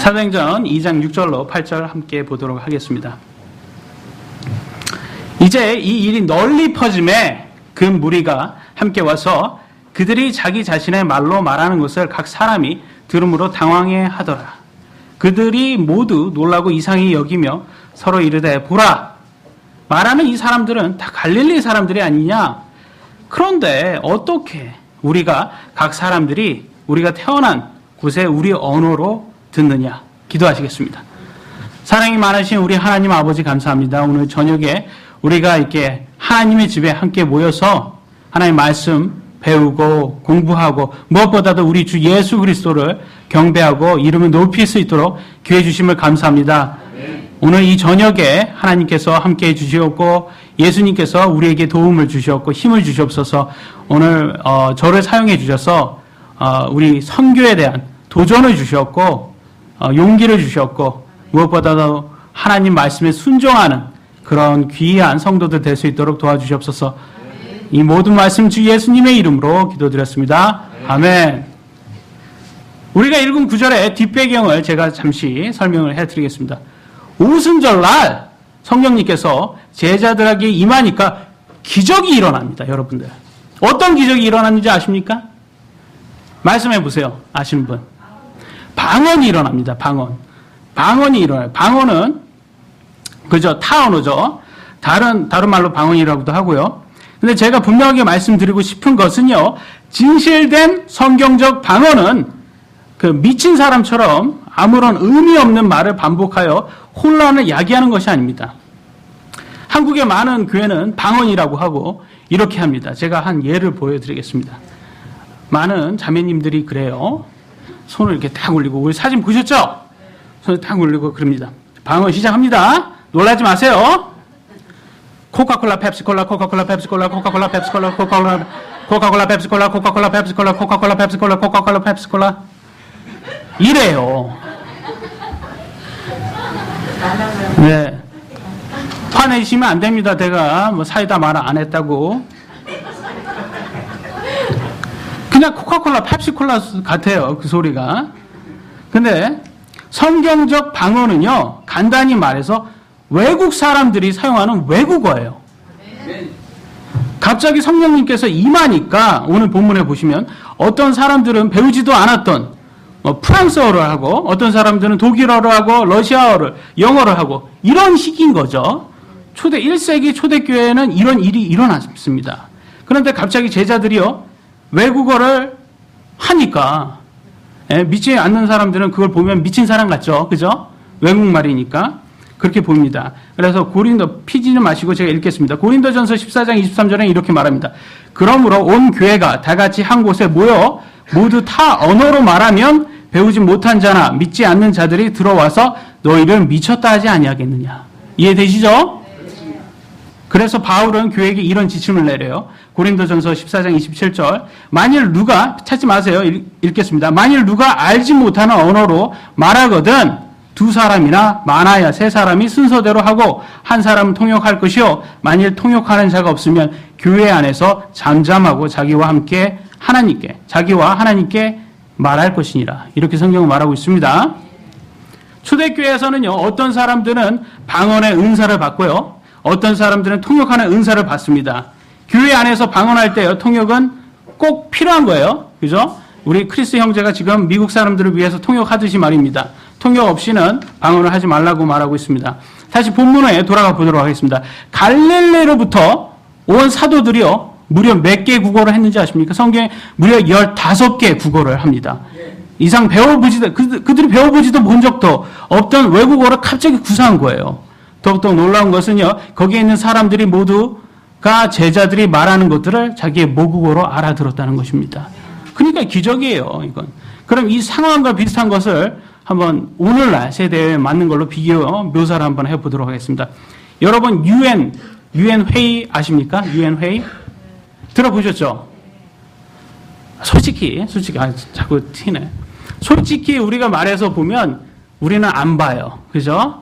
사도행전 2장 6절로 8절 함께 보도록 하겠습니다. 이제 이 일이 널리 퍼짐에 그 무리가 함께 와서 그들이 자기 자신의 말로 말하는 것을 각 사람이 들음으로 당황해 하더라. 그들이 모두 놀라고 이상히 여기며 서로 이르되 보라, 말하는 이 사람들은 다 갈릴리 사람들이 아니냐? 그런데 어떻게 우리가 각 사람들이 우리가 태어난 곳에 우리 언어로 듣느냐? 기도하시겠습니다. 사랑이 많으신 우리 하나님 아버지 감사합니다. 오늘 저녁에 우리가 이렇게 하나님의 집에 함께 모여서 하나님 말씀 배우고 공부하고 무엇보다도 우리 주 예수 그리스도를 경배하고 이름을 높일 수 있도록 기회 주심을 감사합니다. 오늘 이 저녁에 하나님께서 함께 해주시었고 예수님께서 우리에게 도움을 주셨고 힘을 주시옵소서. 오늘 저를 사용해 주셔서 우리 선교에 대한 도전을 주셨고 용기를 주셨고 무엇보다도 하나님 말씀에 순종하는 그런 귀한 성도들 될 수 있도록 도와주시옵소서. 이 모든 말씀 주 예수님의 이름으로 기도드렸습니다. 아멘. 우리가 읽은 구절의 뒷배경을 제가 잠시 설명을 해드리겠습니다. 오순절날 성령님께서 제자들에게 임하니까 기적이 일어납니다. 여러분들. 어떤 기적이 일어났는지 아십니까? 말씀해 보세요. 아시는 분. 방언이 일어납니다. 방언이 일어나요. 방언은 그죠? 타 언어죠. 다른 말로 방언이라고도 하고요. 근데 제가 분명하게 말씀드리고 싶은 것은요, 진실된 성경적 방언은 그 미친 사람처럼 아무런 의미 없는 말을 반복하여 혼란을 야기하는 것이 아닙니다. 한국의 많은 교회는 방언이라고 하고 이렇게 합니다. 제가 한 예를 보여드리겠습니다. 많은 자매님들이 그래요. 손을 이렇게 딱 올리고, 우리 사진 보셨죠? 손을 딱 올리고 그럽니다. 방언 시작합니다. 놀라지 마세요. 코카콜라 펩시콜라 코카콜라 펩시콜라 코카콜라 펩시콜라 코카콜라 코카콜라 펩시콜라 코카콜라 펩시콜라 코카콜라 펩시콜라 코카콜라 펩시콜라 이래요. 네. 화내시면 안 됩니다. 내가 뭐 사이다 말 안 했다고. 그냥 코카콜라 펩시콜라 같아요. 그 소리가. 근데 성경적 방언은요, 간단히 말해서 외국 사람들이 사용하는 외국어예요. 갑자기 성령님께서 임하니까 오늘 본문에 보시면 어떤 사람들은 배우지도 않았던 프랑스어를 하고 어떤 사람들은 독일어를 하고 러시아어를 영어를 하고 이런 식인 거죠. 1세기 초대교회에는 이런 일이 일어났습니다. 그런데 갑자기 제자들이요, 외국어를 하니까 믿지 않는 사람들은 그걸 보면 미친 사람 같죠. 그죠? 외국말이니까 그렇게 보입니다. 그래서 피지는 마시고 제가 읽겠습니다. 고린도전서 14장 23절에 이렇게 말합니다. 그러므로 온 교회가 다 같이 한 곳에 모여 모두 타 언어로 말하면 배우지 못한 자나 믿지 않는 자들이 들어와서 너희를 미쳤다 하지 아니하겠느냐. 이해되시죠? 그래서 바울은 교회에게 이런 지침을 내려요. 고린도전서 14장 27절. 만일 누가, 찾지 마세요. 읽겠습니다. 만일 누가 알지 못하는 언어로 말하거든 두 사람이나 많아야 세 사람이 순서대로 하고 한 사람은 통역할 것이요. 만일 통역하는 자가 없으면 교회 안에서 잠잠하고 자기와 하나님께 말할 것이니라. 이렇게 성경은 말하고 있습니다. 초대교회에서는요, 어떤 사람들은 방언의 은사를 받고요, 어떤 사람들은 통역하는 은사를 받습니다. 교회 안에서 방언할 때요, 통역은 꼭 필요한 거예요. 그죠? 우리 크리스 형제가 지금 미국 사람들을 위해서 통역하듯이 말입니다. 통역 없이는 방언을 하지 말라고 말하고 있습니다. 다시 본문에 돌아가 보도록 하겠습니다. 갈릴리로부터 온 사도들이요, 무려 몇 개 국어를 했는지 아십니까? 성경에 무려 15개 국어를 합니다. 이상 그들이 배워보지도 본 적도 없던 외국어를 갑자기 구사한 거예요. 더욱더 놀라운 것은요, 거기에 있는 사람들이 모두가 제자들이 말하는 것들을 자기의 모국어로 알아들었다는 것입니다. 그러니까 기적이에요, 이건. 그럼 이 상황과 비슷한 것을 한번 오늘날 세대에 맞는 걸로 묘사를 한번 해보도록 하겠습니다. 여러분, UN 회의 아십니까? UN 회의? 들어보셨죠? 솔직히, 자꾸 튀네. 솔직히 우리가 말해서 보면 우리는 안 봐요. 그죠?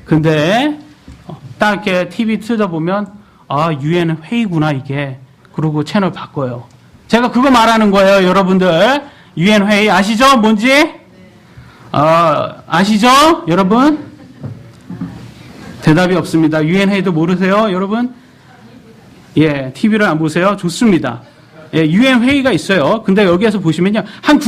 근데 딱 이렇게 TV 틀어보면 UN 회의구나 이게. 그러고 채널 바꿔요. 제가 그거 말하는 거예요, 여러분들. UN 회의 아시죠? 뭔지? 아시죠? 여러분? 대답이 없습니다. 유엔 회의도 모르세요? 여러분? 예, TV를 안 보세요? 좋습니다. 예, 유엔 회의가 있어요. 근데 여기에서 보시면요. 한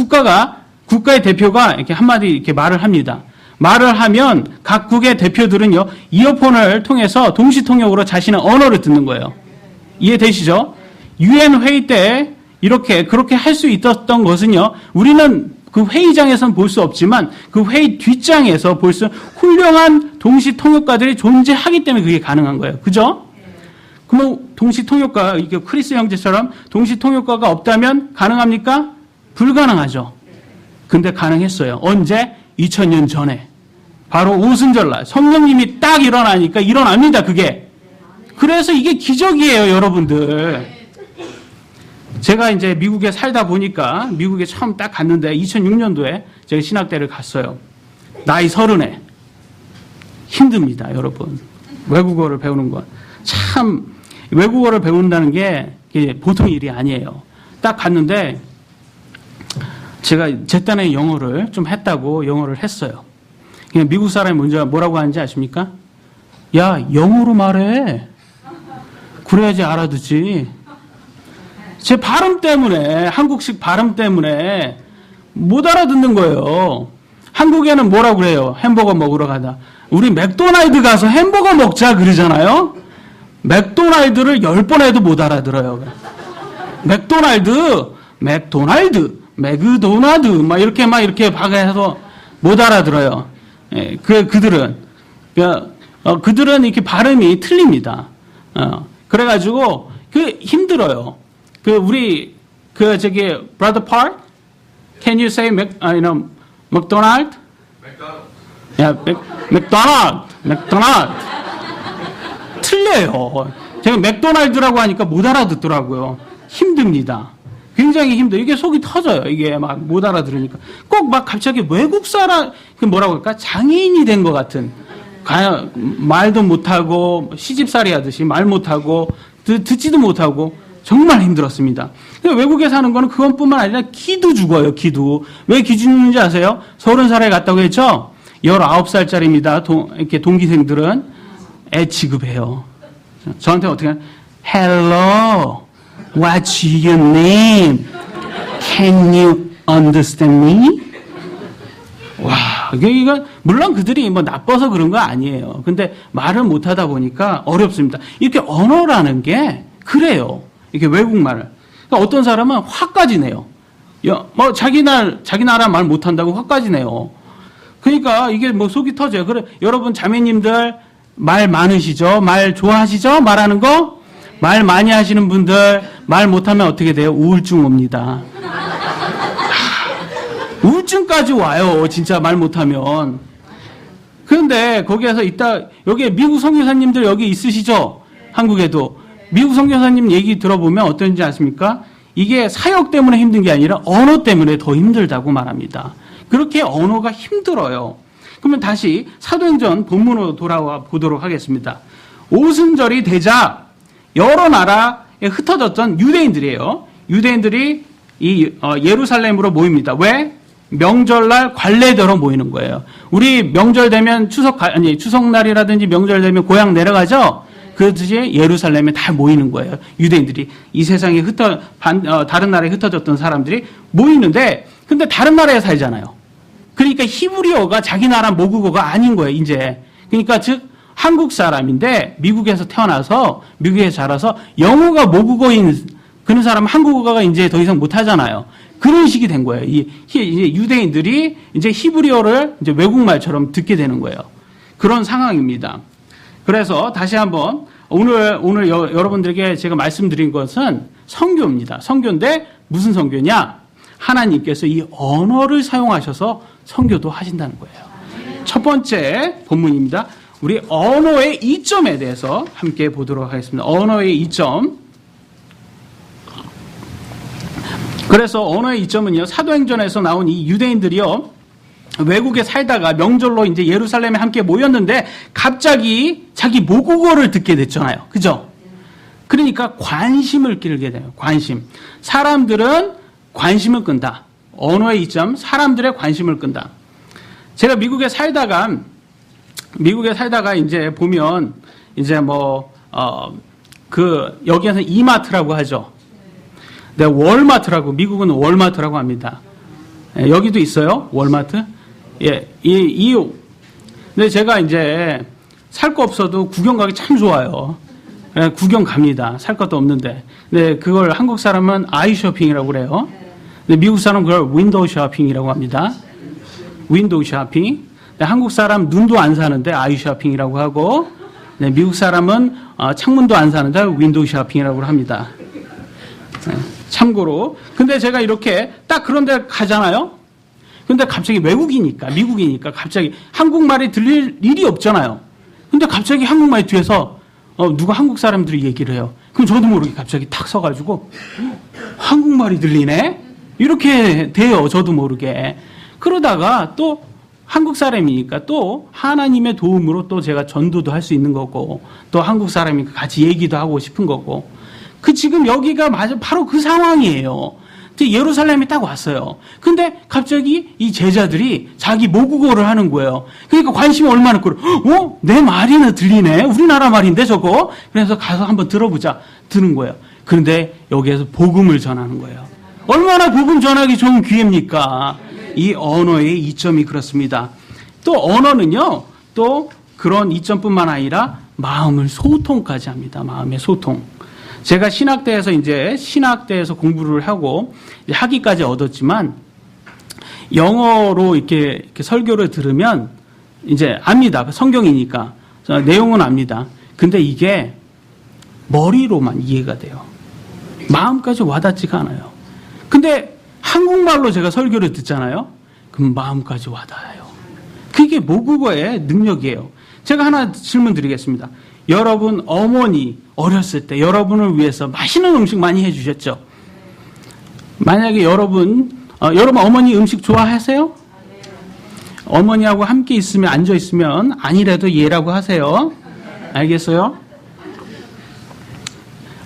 국가의 대표가 이렇게 한마디 이렇게 말을 합니다. 말을 하면 각국의 대표들은요, 이어폰을 통해서 동시통역으로 자신의 언어를 듣는 거예요. 이해되시죠? 유엔 회의 때 그렇게 할 수 있었던 것은요, 우리는 그 회의장에서는 볼 수 없지만 그 회의 뒷장에서 볼 수 훌륭한 동시통역가들이 존재하기 때문에 그게 가능한 거예요. 그죠? 그럼 동시통역가, 이게 크리스 형제처럼 동시통역가가 없다면 가능합니까? 불가능하죠. 근데 가능했어요. 언제? 2000년 전에. 바로 오순절날 성령님이 딱 일어나니까 일어납니다. 그게. 그래서 이게 기적이에요, 여러분들. 제가 이제 미국에 살다 보니까 미국에 처음 딱 갔는데 2006년도에 제가 신학대를 갔어요. 나이 30에. 힘듭니다, 여러분. 외국어를 배우는 건. 참 외국어를 배운다는 게 보통 일이 아니에요. 딱 갔는데 제가 제 딴에 영어를 좀 했다고 영어를 했어요. 그냥 미국 사람이 먼저 뭐라고 하는지 아십니까? 야, 영어로 말해. 그래야지 알아듣지. 제 발음 때문에, 한국식 발음 때문에 못 알아듣는 거예요. 한국에는 뭐라고 그래요? 햄버거 먹으러 가다. 우리 맥도날드 가서 햄버거 먹자 그러잖아요? 맥도날드를 10번 해도 못 알아들어요. 맥도날드, 맥도나드, 막 이렇게 박아서 못 알아들어요. 예, 그들은 이렇게 발음이 틀립니다. 그래가지고, 힘들어요. Brother Park, can you say, McDonald? 맥도날드. 틀려요. 제가 맥도날드라고 하니까 못 알아듣더라고요. 힘듭니다. 굉장히 힘들어요. 이게 속이 터져요. 이게 막 못 알아들으니까. 꼭 막 갑자기 외국 사람, 뭐라고 할까? 장애인이 된 것 같은. 말도 못하고, 시집살이 하듯이 말 못하고, 듣지도 못하고, 정말 힘들었습니다. 외국에 사는 거는 그것뿐만 아니라 기도 죽어요, 기도. 왜 기 죽는지 아세요? 30살에 갔다고 했죠? 19살짜리입니다. 이렇게 동기생들은 애 취급해요. 저한테 어떻게 하냐? Hello, what's your name? Can you understand me? 와, 이건 물론 그들이 뭐 나빠서 그런 거 아니에요. 근데 말을 못하다 보니까 어렵습니다. 이렇게 언어라는 게 그래요. 이렇게 외국말을. 그러니까 어떤 사람은 화까지 내요. 뭐 자기 나라 말 못한다고 화까지 내요. 그러니까 이게 뭐 속이 터져요. 그래, 여러분 자매님들 말 많으시죠? 말 좋아하시죠? 말하는 거? 말 많이 하시는 분들 말 못하면 어떻게 돼요? 우울증 옵니다. 우울증까지 와요. 진짜 말 못하면. 그런데 거기에서 여기 미국 선교사님들 여기 있으시죠? 한국에도. 미국 선교사님 얘기 들어보면 어떤지 아십니까? 이게 사역 때문에 힘든 게 아니라 언어 때문에 더 힘들다고 말합니다. 그렇게 언어가 힘들어요. 그러면 다시 사도행전 본문으로 돌아와 보도록 하겠습니다. 오순절이 되자 여러 나라에 흩어졌던 유대인들이에요. 유대인들이 예루살렘으로 모입니다. 왜? 명절날 관례대로 모이는 거예요. 우리 명절 되면 추석날이라든지 명절 되면 고향 내려가죠? 그렇듯이 예루살렘에 다 모이는 거예요. 유대인들이. 이 세상에 다른 나라에 흩어졌던 사람들이 모이는데, 근데 다른 나라에 살잖아요. 그러니까 히브리어가 자기 나라 모국어가 아닌 거예요, 이제. 그러니까 즉, 한국 사람인데, 미국에서 태어나서, 미국에서 자라서, 영어가 모국어인 그런 사람은 한국어가 이제 더 이상 못 하잖아요. 그런 식이 된 거예요. 이제 유대인들이 이제 히브리어를 이제 외국말처럼 듣게 되는 거예요. 그런 상황입니다. 그래서 다시 한번 오늘 여러분들에게 제가 말씀드린 것은 선교입니다. 선교인데 무슨 선교냐? 하나님께서 이 언어를 사용하셔서 선교도 하신다는 거예요. 첫 번째 본문입니다. 우리 언어의 이점에 대해서 함께 보도록 하겠습니다. 언어의 이점. 그래서 언어의 이점은요, 사도행전에서 나온 이 유대인들이요, 외국에 살다가 명절로 이제 예루살렘에 함께 모였는데 갑자기 자기 모국어를 듣게 됐잖아요. 그죠? 그러니까 관심을 끌게 돼요. 관심. 사람들은 관심을 끈다. 언어의 이점, 사람들의 관심을 끈다. 제가 미국에 살다가 이제 보면 이제 여기에서 이마트라고 하죠. 네, 월마트라고, 미국은 월마트라고 합니다. 예, 여기도 있어요, 월마트. 예, 근데 제가 이제 살 거 없어도 구경 가기 참 좋아요. 예, 구경 갑니다. 살 것도 없는데. 근데 그걸 한국 사람은 아이 쇼핑이라고 그래요. 근데 미국 사람은 그걸 윈도우 쇼핑이라고 합니다. 윈도우 쇼핑. 한국 사람 눈도 안 사는데 아이 쇼핑이라고 하고, 네, 미국 사람은 창문도 안 사는데 윈도우 쇼핑이라고 합니다. 네, 참고로. 근데 제가 이렇게 딱 그런 데 가잖아요. 근데 갑자기 외국이니까, 미국이니까 갑자기 한국말이 들릴 일이 없잖아요. 근데 갑자기 한국말 뒤에서 누가 한국 사람들이 얘기를 해요. 그럼 저도 모르게 갑자기 탁 서가지고 한국말이 들리네? 이렇게 돼요. 저도 모르게. 그러다가 또 한국 사람이니까 또 하나님의 도움으로 또 제가 전도도 할 수 있는 거고, 또 한국 사람이니까 같이 얘기도 하고 싶은 거고. 지금 여기가 바로 그 상황이에요. 예루살렘에 딱 왔어요. 근데 갑자기 이 제자들이 자기 모국어를 하는 거예요. 그러니까 관심이 얼마나 끌어. 내 말이나 들리네. 우리나라 말인데 저거. 그래서 가서 한번 들어보자. 드는 거예요. 그런데 여기에서 복음을 전하는 거예요. 얼마나 복음 전하기 좋은 기회입니까? 이 언어의 이점이 그렇습니다. 또 언어는요, 또 그런 이점뿐만 아니라 마음을 소통까지 합니다. 마음의 소통. 제가 신학대에서 공부를 하고 학위까지 얻었지만, 영어로 이렇게 설교를 들으면 이제 압니다. 성경이니까. 내용은 압니다. 근데 이게 머리로만 이해가 돼요. 마음까지 와닿지가 않아요. 근데 한국말로 제가 설교를 듣잖아요. 그럼 마음까지 와닿아요. 그게 모국어의 능력이에요. 제가 하나 질문 드리겠습니다. 여러분 어머니 어렸을 때 여러분을 위해서 맛있는 음식 많이 해주셨죠? 만약에 여러분 어머니 음식 좋아하세요? 어머니하고 함께 있으면, 앉아 있으면 아니라도 예라고 하세요. 알겠어요?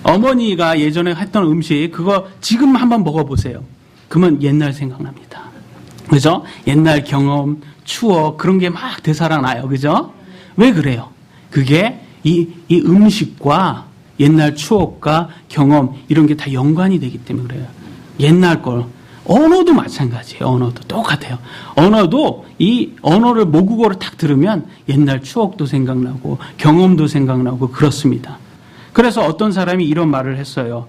어머니가 예전에 했던 음식 그거 지금 한번 먹어보세요. 그러면 옛날 생각납니다. 그죠? 옛날 경험, 추억 그런 게 막 되살아나요. 그죠? 왜 그래요? 그게 이 음식과 옛날 추억과 경험 이런 게 다 연관이 되기 때문에 그래요. 옛날 걸. 언어도 마찬가지예요. 언어도 똑같아요. 언어도 이 언어를 모국어로 딱 들으면 옛날 추억도 생각나고 경험도 생각나고 그렇습니다. 그래서 어떤 사람이 이런 말을 했어요.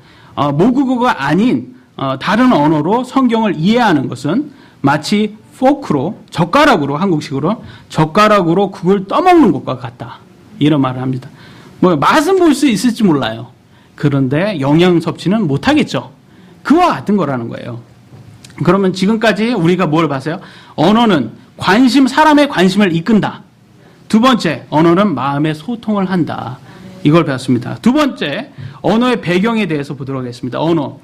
모국어가 아닌 다른 언어로 성경을 이해하는 것은 마치 포크로, 젓가락으로, 한국식으로 젓가락으로 국을 떠먹는 것과 같다. 이런 말을 합니다. 맛은 볼 수 있을지 몰라요. 그런데 영양 섭취는 못하겠죠. 그와 같은 거라는 거예요. 그러면 지금까지 우리가 뭘 봤어요? 언어는 사람의 관심을 이끈다. 두 번째, 언어는 마음의 소통을 한다. 이걸 배웠습니다. 두 번째, 언어의 배경에 대해서 보도록 하겠습니다. 언어.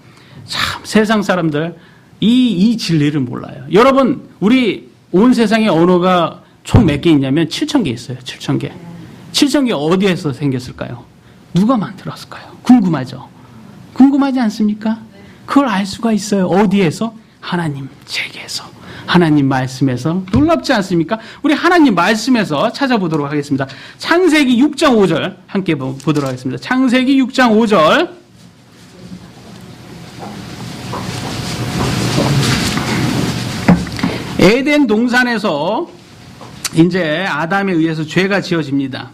참, 세상 사람들, 이 진리를 몰라요. 여러분, 우리 온 세상에 언어가 총 몇 개 있냐면 7,000개 있어요. 7,000개. 7,000개 어디에서 생겼을까요? 누가 만들었을까요? 궁금하죠? 궁금하지 않습니까? 그걸 알 수가 있어요. 어디에서? 하나님 책에서. 하나님 말씀에서. 놀랍지 않습니까? 우리 하나님 말씀에서 찾아보도록 하겠습니다. 창세기 6장 5절 함께 보도록 하겠습니다. 창세기 6장 5절. 에덴 동산에서 이제 아담에 의해서 죄가 지어집니다.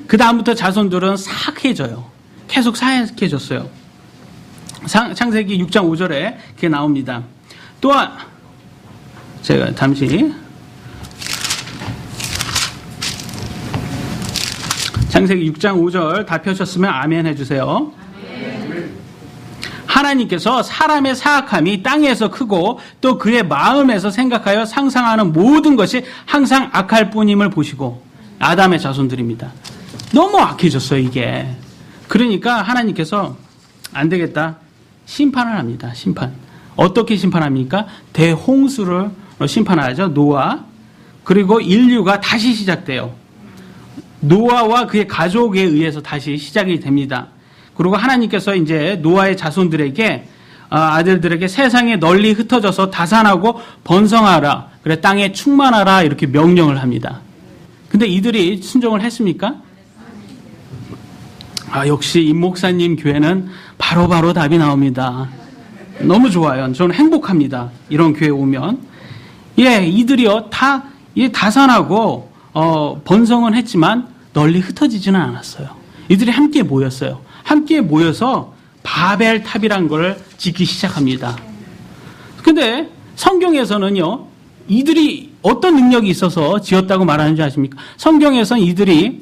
그 다음부터 자손들은 사악해져요. 계속 사악해졌어요. 창세기 6장 5절에 그게 나옵니다. 또한 제가 잠시 창세기 6장 5절 다 펴셨으면 아멘 해주세요. 하나님께서 사람의 사악함이 땅에서 크고 또 그의 마음에서 생각하여 상상하는 모든 것이 항상 악할 뿐임을 보시고, 아담의 자손들입니다. 너무 악해졌어요, 이게. 그러니까 하나님께서 안 되겠다. 심판을 합니다. 심판. 어떻게 심판합니까? 대홍수를 심판하죠. 노아. 그리고 인류가 다시 시작돼요. 노아와 그의 가족에 의해서 다시 시작이 됩니다. 그리고 하나님께서 이제 노아의 자손들에게, 아들들에게 세상에 널리 흩어져서 다산하고 번성하라. 그래 땅에 충만하라 이렇게 명령을 합니다. 근데 이들이 순종을 했습니까? 역시 임 목사님 교회는 바로바로 답이 나옵니다. 너무 좋아요. 저는 행복합니다. 이런 교회 오면. 이들이요 다 다산하고 번성은 했지만 널리 흩어지지는 않았어요. 이들이 함께 모였어요. 함께 모여서 바벨탑이라는 걸 짓기 시작합니다. 근데 성경에서는요, 이들이 어떤 능력이 있어서 지었다고 말하는지 아십니까? 성경에서는 이들이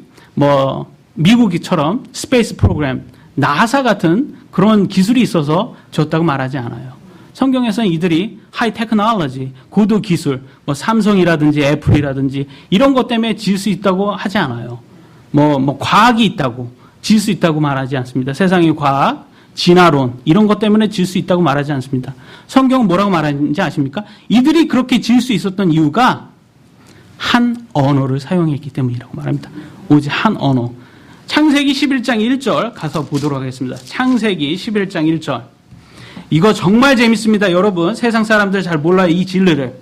미국이처럼 스페이스 프로그램, 나사 같은 그런 기술이 있어서 지었다고 말하지 않아요. 성경에서는 이들이 하이 테크놀로지, 고도 기술, 삼성이라든지 애플이라든지 이런 것 때문에 지을 수 있다고 하지 않아요. 과학이 있다고, 지을 수 있다고 말하지 않습니다. 세상의 과학, 진화론, 이런 것 때문에 지을 수 있다고 말하지 않습니다. 성경은 뭐라고 말하는지 아십니까? 이들이 그렇게 지을 수 있었던 이유가 한 언어를 사용했기 때문이라고 말합니다. 오직 한 언어. 창세기 11장 1절 가서 보도록 하겠습니다. 창세기 11장 1절. 이거 정말 재밌습니다. 여러분, 세상 사람들 잘 몰라요, 이 진리를.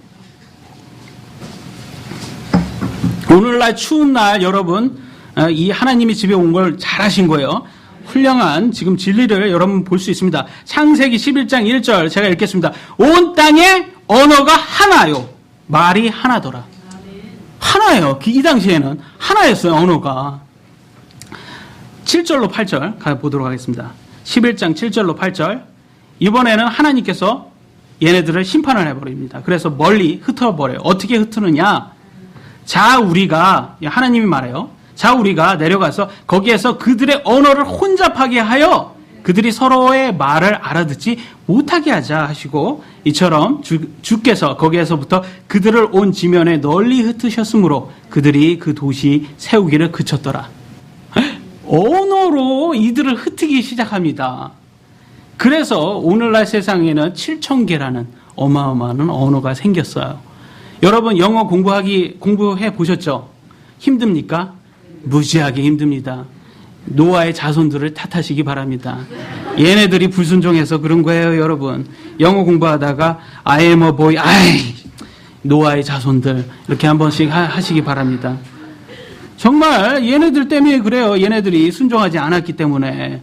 오늘날 추운 날 여러분, 이 하나님이 집에 온 걸 잘하신 거예요. 훌륭한 지금 진리를 여러분 볼 수 있습니다. 창세기 11장 1절 제가 읽겠습니다. 온 땅에 언어가 하나요. 말이 하나더라. 하나예요. 이 당시에는 하나였어요, 언어가. 7절로 8절 가보도록 하겠습니다. 11장 7절로 8절. 이번에는 하나님께서 얘네들을 심판을 해버립니다. 그래서 멀리 흩어버려요. 어떻게 흩트느냐? 우리가, 하나님이 말해요. 우리가 내려가서 거기에서 그들의 언어를 혼잡하게 하여 그들이 서로의 말을 알아듣지 못하게 하자 하시고, 이처럼 주께서 거기에서부터 그들을 온 지면에 널리 흩으셨으므로 그들이 그 도시 세우기를 그쳤더라. 언어로 이들을 흩트기 시작합니다. 그래서 오늘날 세상에는 7,000개라는 어마어마한 언어가 생겼어요. 여러분 영어 공부해 보셨죠? 힘듭니까? 무지하게 힘듭니다. 노아의 자손들을 탓하시기 바랍니다. 얘네들이 불순종해서 그런 거예요, 여러분. 영어 공부하다가 I am a boy, 노아의 자손들 이렇게 한 번씩 하시기 바랍니다. 정말 얘네들 때문에 그래요. 얘네들이 순종하지 않았기 때문에.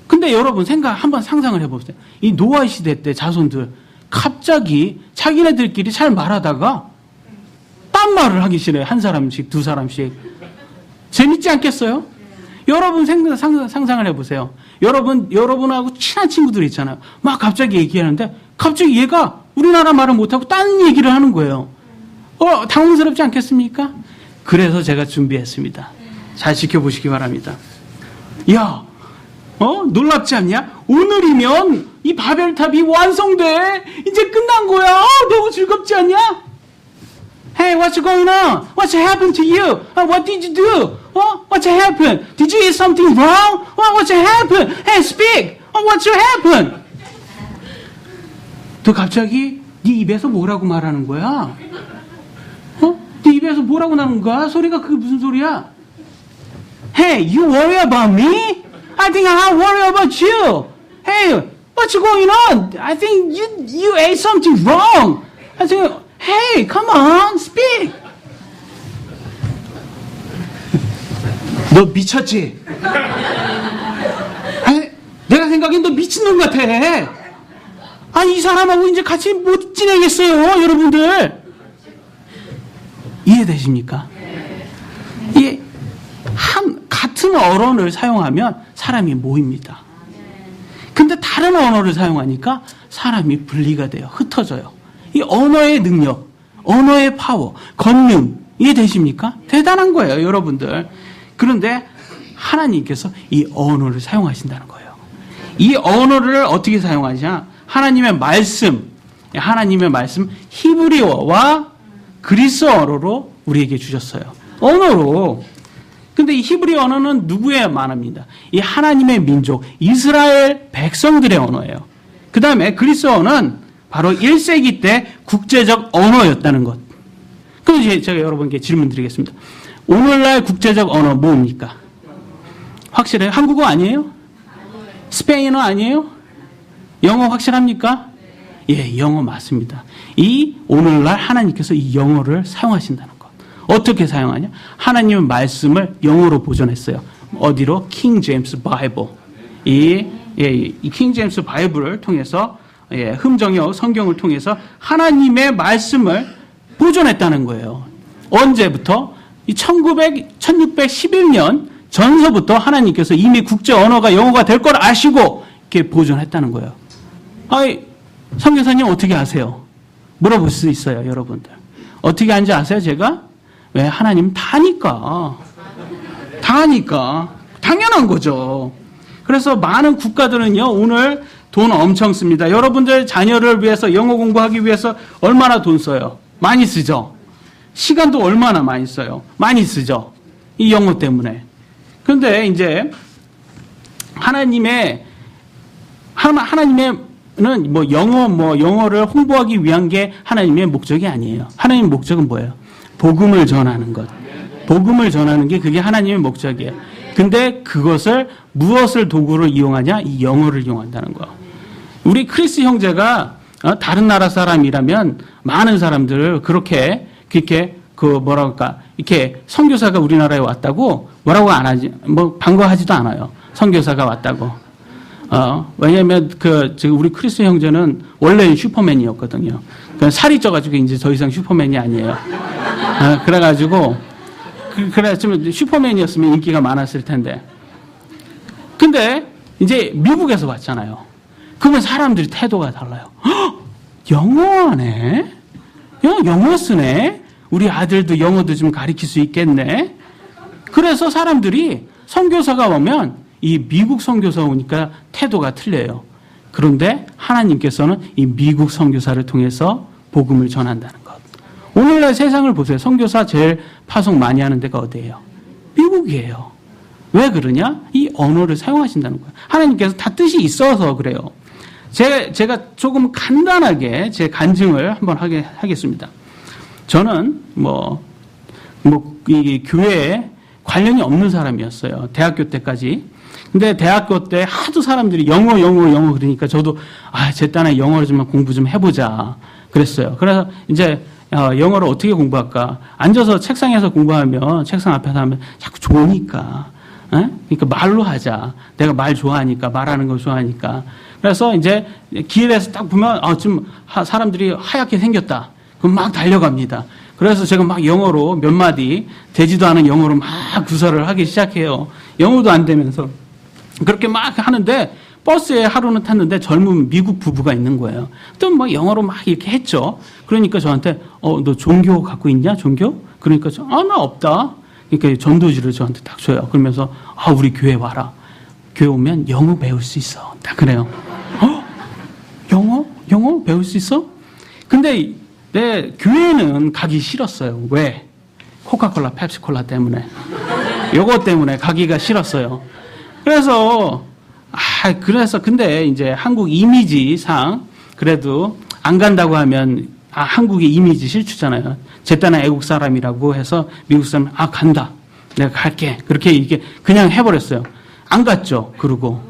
근데 여러분 한번 상상을 해보세요. 이 노아 시대 때 자손들 갑자기 자기네들끼리 잘 말하다가 딴 말을 하기 싫어요. 한 사람씩, 두 사람씩. 재밌지 않겠어요? 여러분 상상을 해보세요. 여러분하고 친한 친구들 있잖아요. 막 갑자기 얘기하는데 갑자기 얘가 우리나라 말을 못하고 딴 얘기를 하는 거예요. 당황스럽지 않겠습니까? 그래서 제가 준비했습니다. 잘 지켜보시기 바랍니다. 놀랍지 않냐? 오늘이면 이 바벨탑이 완성돼. 이제 끝난 거야. 너무 즐겁지 않냐? Hey, what's going on? What's happened to you? What did you do? What's happened? Did you eat something wrong? What's happened? Hey, speak. What's happened? 너 갑자기 네 입에서 뭐라고 말하는 거야? 네 입에서 뭐라고 나는 거야? 소리가 그게 무슨 소리야? Hey, you worry about me? I think I worry about you. Hey, what's going on? I think you ate something wrong. I think, hey, come on, speak. 너 미쳤지? 아니, 내가 생각엔 너 미친놈 같아. 이 사람하고 이제 같이 못 지내겠어요, 여러분들. 이해되십니까? 같은 언어를 사용하면 사람이 모입니다. 근데 다른 언어를 사용하니까 사람이 분리가 돼요. 흩어져요. 이 언어의 능력, 언어의 파워, 권능, 이해되십니까? 대단한 거예요, 여러분들. 그런데 하나님께서 이 언어를 사용하신다는 거예요. 이 언어를 어떻게 사용하시냐? 하나님의 말씀 히브리어와 그리스어로 우리에게 주셨어요. 언어로. 근데 이 히브리 언어는 누구의 만화입니다? 이 하나님의 민족, 이스라엘 백성들의 언어예요. 그 다음에 그리스어는 바로 1세기 때 국제적 언어였다는 것. 그럼 제가 여러분께 질문 드리겠습니다. 오늘날 국제적 언어 뭡니까? 확실해요? 한국어 아니에요? 스페인어 아니에요? 영어 확실합니까? 예, 영어 맞습니다. 오늘날 하나님께서 이 영어를 사용하신다는 것. 어떻게 사용하냐? 하나님의 말씀을 영어로 보존했어요. 어디로? 킹 제임스 바이블. 이 킹 제임스 바이블을 통해서, 흠정역 성경을 통해서 하나님의 말씀을 보존했다는 거예요. 언제부터? 1611년 전서부터 하나님께서 이미 국제 언어가 영어가 될 걸 아시고 이렇게 보존했다는 거예요. 선교사님 어떻게 아세요? 물어볼 수 있어요, 여러분들. 어떻게 하는지 아세요, 제가? 왜? 하나님 다니까. 당연한 거죠. 그래서 많은 국가들은요, 오늘 돈 엄청 씁니다. 여러분들 자녀를 위해서 영어 공부하기 위해서 얼마나 돈 써요? 많이 쓰죠? 시간도 얼마나 많이 써요? 많이 쓰죠? 이 영어 때문에. 그런데 이제 하나님의 영어를 홍보하기 위한 게 하나님의 목적이 아니에요. 하나님의 목적은 뭐예요? 복음을 전하는 것. 복음을 전하는 게 그게 하나님의 목적이에요. 근데 그것을 무엇을 도구로 이용하냐? 이 영어를 이용한다는 거예요. 우리 크리스 형제가 다른 나라 사람이라면 많은 사람들을 이렇게 선교사가 우리나라에 왔다고 뭐라고 안 하지, 반가워하지도 않아요. 선교사가 왔다고. 왜냐면 우리 크리스 형제는 원래는 슈퍼맨이었거든요. 살이 쪄가지고 이제 더 이상 슈퍼맨이 아니에요. 그래가지고, 그래가지고 슈퍼맨이었으면 인기가 많았을 텐데. 근데 이제 미국에서 왔잖아요. 그러면 사람들이 태도가 달라요. 영어하네? 영어 쓰네? 우리 아들도 영어도 좀 가르칠 수 있겠네? 그래서 사람들이 선교사가 오면 이 미국 선교사 오니까 태도가 틀려요. 그런데 하나님께서는 이 미국 선교사를 통해서 복음을 전한다는 것. 오늘날 세상을 보세요. 선교사 제일 파송 많이 하는 데가 어디예요? 미국이에요. 왜 그러냐? 이 언어를 사용하신다는 거예요. 하나님께서 다 뜻이 있어서 그래요. 제가 조금 간단하게 제 간증을 한번 하겠습니다. 저는 이 교회에 관련이 없는 사람이었어요. 대학교 때까지. 근데 대학교 때 하도 사람들이 영어 그러니까 저도 제 딴에 영어를 좀 공부 좀 해보자 그랬어요. 그래서 이제 영어를 어떻게 공부할까? 앉아서 책상에서 공부하면 책상 앞에서 하면 자꾸 좋으니까. 그러니까 말로 하자. 내가 말 좋아하니까, 말하는 걸 좋아하니까. 그래서 이제 길에서 딱 보면 좀 사람들이 하얗게 생겼다. 그럼 막 달려갑니다. 그래서 제가 막 영어로 몇 마디 되지도 않은 영어로 막 구설을 하기 시작해요. 영어도 안 되면서 그렇게 막 하는데 버스에 하루는 탔는데 젊은 미국 부부가 있는 거예요. 또 막 영어로 막 이렇게 했죠. 그러니까 저한테 너 종교 갖고 있냐? 종교? 그러니까 나 없다. 그러니까 전도지를 저한테 딱 줘요. 그러면서 우리 교회 와라. 교회 오면 영어 배울 수 있어. 딱 그래요. 영어 배울 수 있어? 근데 내 교회는 가기 싫었어요. 왜? 코카콜라, 펩시콜라 때문에. 요거 때문에 가기가 싫었어요. 그래서 근데 이제 한국 이미지상 그래도 안 간다고 하면 한국의 이미지 실추잖아요. 제 딴에 애국 사람이라고 해서 미국 사람 간다. 내가 갈게. 그렇게 이게 그냥 해버렸어요. 안 갔죠. 그러고.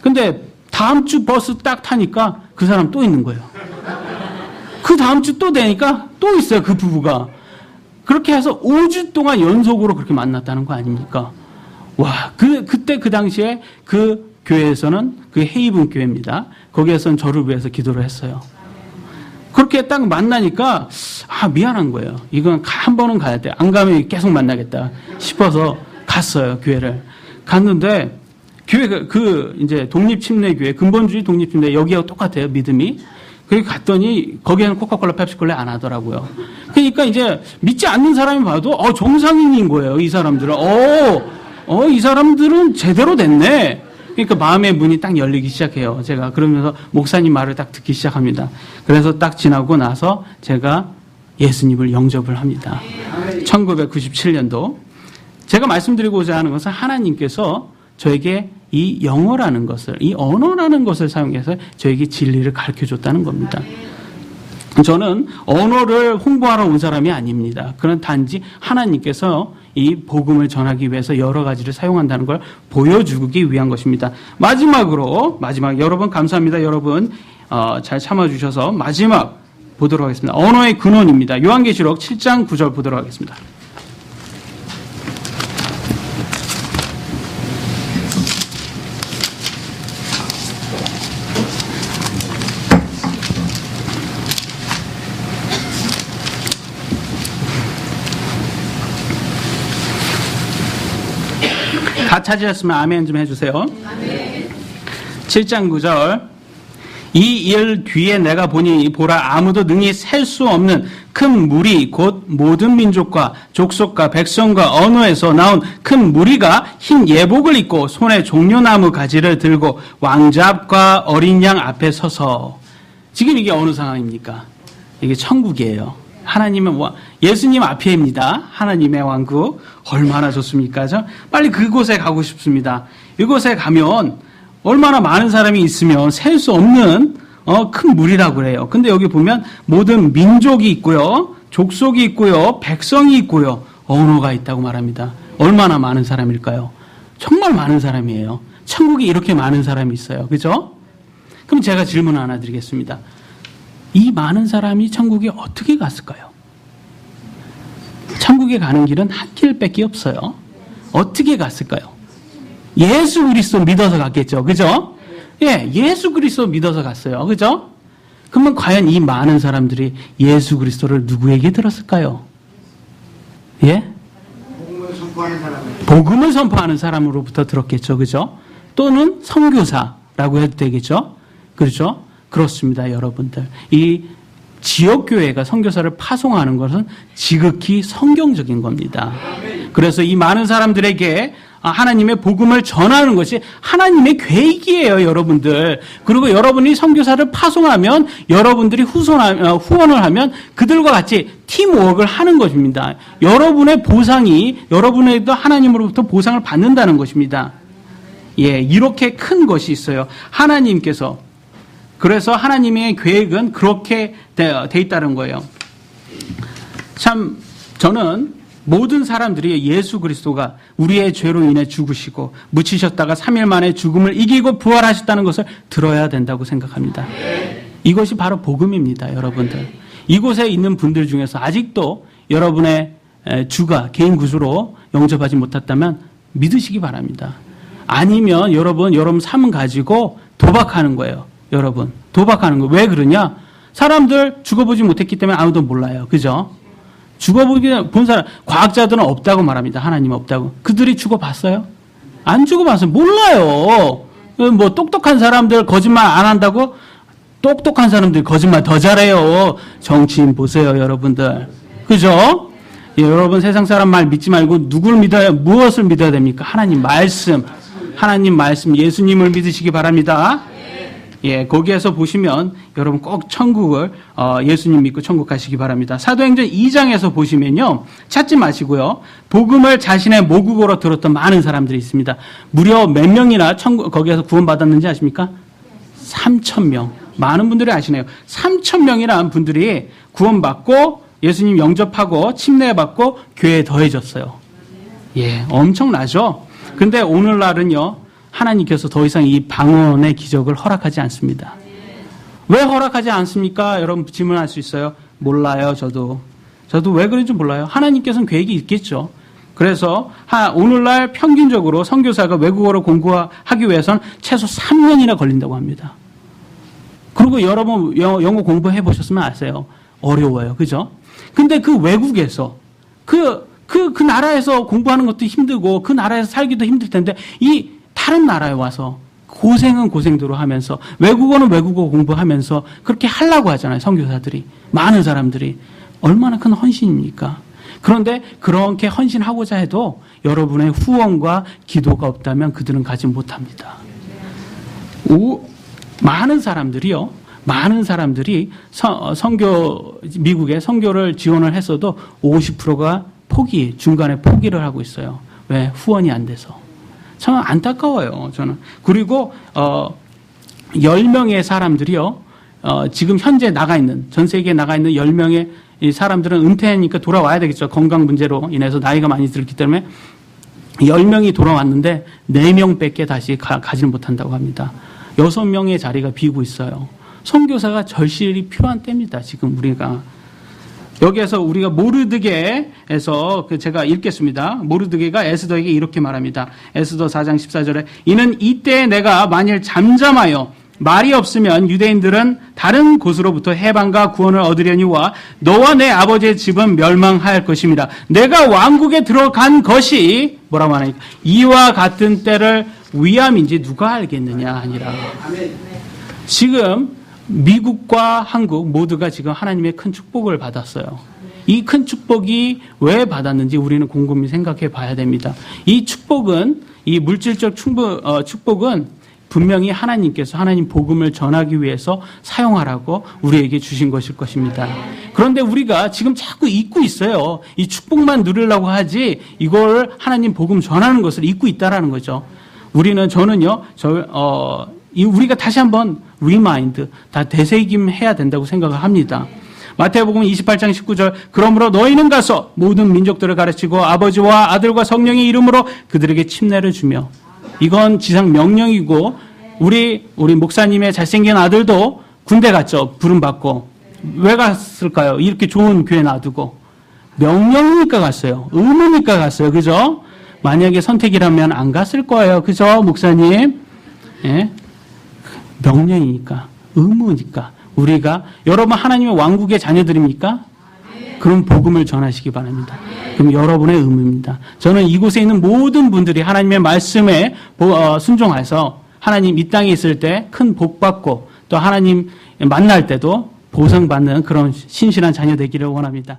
근데 다음 주 버스 딱 타니까 그 사람 또 있는 거예요. 그 다음 주 또 되니까 또 있어요. 그 부부가. 그렇게 해서 5주 동안 연속으로 그렇게 만났다는 거 아닙니까? 와, 그때 그 당시에 그 교회에서는 그 헤이븐 교회입니다. 거기에서는 저를 위해서 기도를 했어요. 그렇게 딱 만나니까 미안한 거예요. 이건 한 번은 가야 돼. 안 가면 계속 만나겠다 싶어서 갔어요. 교회를 갔는데 교회가 이제 독립침례교회, 근본주의 독립침례 여기하고 똑같아요. 믿음이. 거기 갔더니 거기에는 코카콜라, 펩시콜라 안 하더라고요. 그러니까 이제 믿지 않는 사람이 봐도 정상인인 거예요. 이 사람들은 이 사람들은 제대로 됐네. 그러니까 마음의 문이 딱 열리기 시작해요. 제가 그러면서 목사님 말을 딱 듣기 시작합니다. 그래서 딱 지나고 나서 제가 예수님을 영접을 합니다. 1997년도. 제가 말씀드리고자 하는 것은 하나님께서 저에게 이 영어라는 것을, 이 언어라는 것을 사용해서 저에게 진리를 가르쳐 줬다는 겁니다. 저는 언어를 홍보하러 온 사람이 아닙니다. 그런 단지 하나님께서 이 복음을 전하기 위해서 여러 가지를 사용한다는 걸 보여주기 위한 것입니다. 마지막 여러분 감사합니다. 여러분 잘 참아주셔서 마지막 보도록 하겠습니다. 언어의 근원입니다. 요한계시록 7장 9절 보도록 하겠습니다. 다 찾으셨으면 아멘 좀 해주세요. 아멘. 7장 9절. 이 일 뒤에 내가 보니 보라 아무도 능히 셀 수 없는 큰 무리 곧 모든 민족과 족속과 백성과 언어에서 나온 큰 무리가 흰 예복을 입고 손에 종려나무 가지를 들고 왕자 앞과 어린 양 앞에 서서. 지금 이게 어느 상황입니까? 이게 천국이에요. 하나님의 예수님 앞에입니다. 하나님의 왕국. 얼마나 좋습니까? 저 빨리 그곳에 가고 싶습니다. 이곳에 가면 얼마나 많은 사람이 있으면 셀 수 없는 큰 무리라고 그래요. 근데 여기 보면 모든 민족이 있고요. 족속이 있고요. 백성이 있고요. 언어가 있다고 말합니다. 얼마나 많은 사람일까요? 정말 많은 사람이에요. 천국에 이렇게 많은 사람이 있어요. 그죠? 그럼 제가 질문 하나 드리겠습니다. 이 많은 사람이 천국에 어떻게 갔을까요? 천국에 가는 길은 한 길밖에 없어요. 어떻게 갔을까요? 예수 그리스도 믿어서 갔겠죠. 그죠? 예, 예수 그리스도 믿어서 갔어요. 그죠? 그러면 과연 이 많은 사람들이 예수 그리스도를 누구에게 들었을까요? 예? 복음을 선포하는 사람. 복음을 선포하는 사람으로부터 들었겠죠. 그죠? 또는 선교사라고 해도 되겠죠. 그렇죠? 그렇습니다, 여러분들. 이 지역교회가 선교사를 파송하는 것은 지극히 성경적인 겁니다. 그래서 이 많은 사람들에게 하나님의 복음을 전하는 것이 하나님의 계획이에요, 여러분들. 그리고 여러분이 선교사를 파송하면 여러분들이 후원을 하면 그들과 같이 팀워크를 하는 것입니다. 여러분의 보상이 여러분에게도 하나님으로부터 보상을 받는다는 것입니다. 예, 이렇게 큰 것이 있어요. 하나님께서. 그래서 하나님의 계획은 그렇게 돼 있다는 거예요. 참 저는 모든 사람들이 예수 그리스도가 우리의 죄로 인해 죽으시고 묻히셨다가 3일 만에 죽음을 이기고 부활하셨다는 것을 들어야 된다고 생각합니다. 이것이 바로 복음입니다, 여러분들. 이곳에 있는 분들 중에서 아직도 여러분의 주가 개인 구주로 영접하지 못했다면 믿으시기 바랍니다. 아니면 여러분 삶을 가지고 도박하는 거예요. 여러분, 도박하는 거. 왜 그러냐? 사람들 죽어보지 못했기 때문에 아무도 몰라요. 그죠? 본 사람, 과학자들은 없다고 말합니다. 하나님 없다고. 그들이 죽어봤어요? 안 죽어봤어요. 몰라요. 뭐, 똑똑한 사람들 거짓말 안 한다고? 똑똑한 사람들 거짓말 더 잘해요. 정치인 보세요, 여러분들. 그죠? 예, 여러분 세상 사람 말 믿지 말고 누굴 믿어야, 무엇을 믿어야 됩니까? 하나님 말씀, 예수님을 믿으시기 바랍니다. 예, 거기에서 보시면 여러분 꼭 천국을 예수님 믿고 천국 가시기 바랍니다. 사도행전 2장에서 보시면요. 찾지 마시고요. 복음을 자신의 모국어로 들었던 많은 사람들이 있습니다. 무려 몇 명이나 거기에서 구원받았는지 아십니까? 3,000명. 많은 분들이 아시네요. 3,000명이라는 분들이 구원받고 예수님 영접하고 침례받고 교회에 더해졌어요. 예, 엄청나죠? 근데 오늘날은요. 하나님께서 더 이상 이 방언의 기적을 허락하지 않습니다. 왜 허락하지 않습니까? 여러분 질문할 수 있어요. 몰라요, 저도 왜 그런지 몰라요. 하나님께서는 계획이 있겠죠. 그래서 오늘날 평균적으로 선교사가 외국어를 공부하기 위해서는 최소 3년이나 걸린다고 합니다. 그리고 여러분 영어 공부해 보셨으면 아세요. 어려워요. 그죠? 근데 그 외국에서 그 나라에서 공부하는 것도 힘들고 그 나라에서 살기도 힘들 텐데 이 다른 나라에 와서 고생은 고생대로 하면서 외국어는 외국어 공부하면서 그렇게 하려고 하잖아요. 선교사들이. 많은 사람들이. 얼마나 큰 헌신입니까? 그런데 그렇게 헌신하고자 해도 여러분의 후원과 기도가 없다면 그들은 가지 못합니다. 많은 사람들이 미국에 선교를 지원을 했어도 50%가 중간에 포기를 하고 있어요. 왜? 후원이 안 돼서. 참 안타까워요, 저는. 그리고 10명의 사람들이요. 지금 현재 전 세계에 나가 있는 10명의 이 사람들은 은퇴하니까 돌아와야 되겠죠. 건강 문제로 인해서 나이가 많이 들기 때문에 10명이 돌아왔는데 4명밖에 다시 가지는 못한다고 합니다. 6명의 자리가 비고 있어요. 선교사가 절실히 필요한 때입니다. 지금 우리가. 여기에서 우리가 모르드게에서 제가 읽겠습니다. 모르드게가 에스더에게 이렇게 말합니다. 에스더 4장 14절에 이는 이때 내가 만일 잠잠하여 말이 없으면 유대인들은 다른 곳으로부터 해방과 구원을 얻으려니와 너와 내 아버지의 집은 멸망할 것입니다. 내가 왕국에 들어간 것이 뭐라고 하나니까 이와 같은 때를 위함인지 누가 알겠느냐 아니라. 지금 미국과 한국 모두가 지금 하나님의 큰 축복을 받았어요. 이 큰 축복이 왜 받았는지 우리는 곰곰이 생각해 봐야 됩니다. 이 축복은, 이 물질적 축복은 분명히 하나님께서 하나님 복음을 전하기 위해서 사용하라고 우리에게 주신 것일 것입니다. 그런데 우리가 지금 자꾸 잊고 있어요. 이 축복만 누리려고 하지 이걸 하나님 복음 전하는 것을 잊고 있다라는 거죠. 저는요, 우리가 다시 한번 리마인드, 다 되새김 해야 된다고 생각을 합니다. 마태복음 28장 19절 그러므로 너희는 가서 모든 민족들을 가르치고 아버지와 아들과 성령의 이름으로 그들에게 침례를 주며 이건 지상 명령이고 우리 목사님의 잘생긴 아들도 군대 갔죠. 부름받고. 왜 갔을까요? 이렇게 좋은 교회 놔두고. 명령이니까 갔어요. 의무니까 갔어요. 그죠? 만약에 선택이라면 안 갔을 거예요. 그죠? 목사님? 예? 명령이니까. 의무니까. 우리가 여러분 하나님의 왕국의 자녀들입니까? 그럼 복음을 전하시기 바랍니다. 그럼 여러분의 의무입니다. 저는 이곳에 있는 모든 분들이 하나님의 말씀에 순종해서 하나님 이 땅에 있을 때 큰 복 받고 또 하나님 만날 때도 보상받는 그런 신실한 자녀 되기를 원합니다.